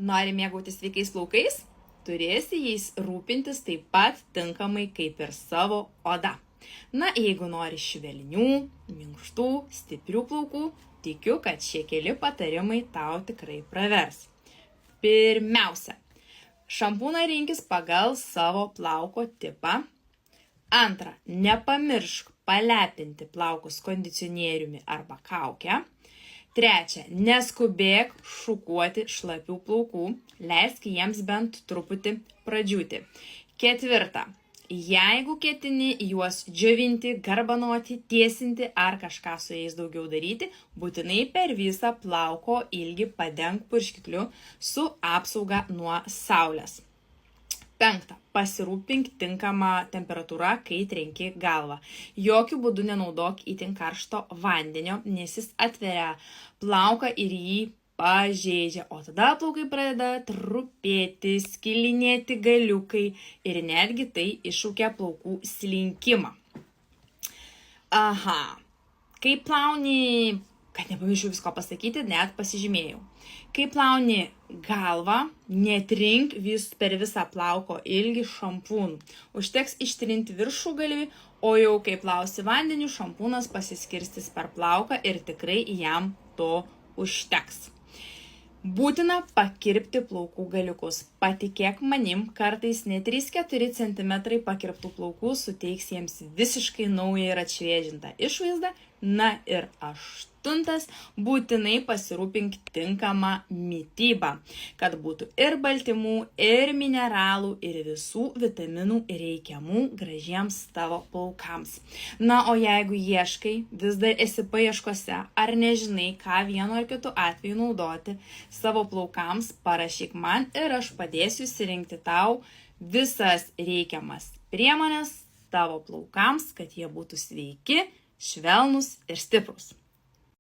Nori mėgautis sveikais plaukais? Turėsi jais rūpintis taip pat tinkamai kaip ir savo oda. Na, jeigu nori švelnių, minkštų, stiprių plaukų, tikiu, kad šie keli patarimai tau tikrai pravers. Pirmiausia, šampūną rinkis pagal savo plauko tipą. Antra, nepamiršk palepinti plaukus kondicionieriumi arba kauke. Trečia, neskubėk šukuoti šlapių plaukų, leisk jiems bent truputį pradžiūti. Ketvirta, jeigu ketini juos džiovinti, garbanoti, tiesinti ar kažką su jais daugiau daryti, būtinai per visą plauko ilgį padenk purškikliu su apsauga nuo saulės. Penkta, pasirūpink tinkama temperatūra, kai trenki galvą. Jokiu būdu nenaudok itin karšto vandenio, nes jis atveria plauką ir jį pažeidžia, o tada plaukai pradeda trupėti, skilinėti galiukai ir netgi tai iššaukia plaukų slinkimą. Kai plauni, kad nepamiršau visko pasakyti, net pasižymėjau. Kai plauni galvą, netrink per visą plauko ilgį šampūnų. Užteks ištrinti viršugalvį, o jau kai plausi vandeniu, šampūnas pasiskirstys per plauką ir tikrai jam to užteks. Būtina pakirpti plaukų galiukus. Patikėk manim, kartais net 3-4 cm pakirptų plaukų suteiks jiems visiškai naują ir atšviežintą išvaizdą. Na ir aštuntas, būtinai pasirūpink tinkamą mitybą, kad būtų ir baltymų, ir mineralų, ir visų vitaminų reikiamų gražiems tavo plaukams. Na, o jeigu ieškai, vis dar esi paieškose, ar nežinai, ką vienu ar kitu atveju naudoti savo plaukams, parašyk man ir aš padėsiu išsirinkti tau visas reikiamas priemonės tavo plaukams, kad jie būtų sveiki, švelnūs ir stiprūs.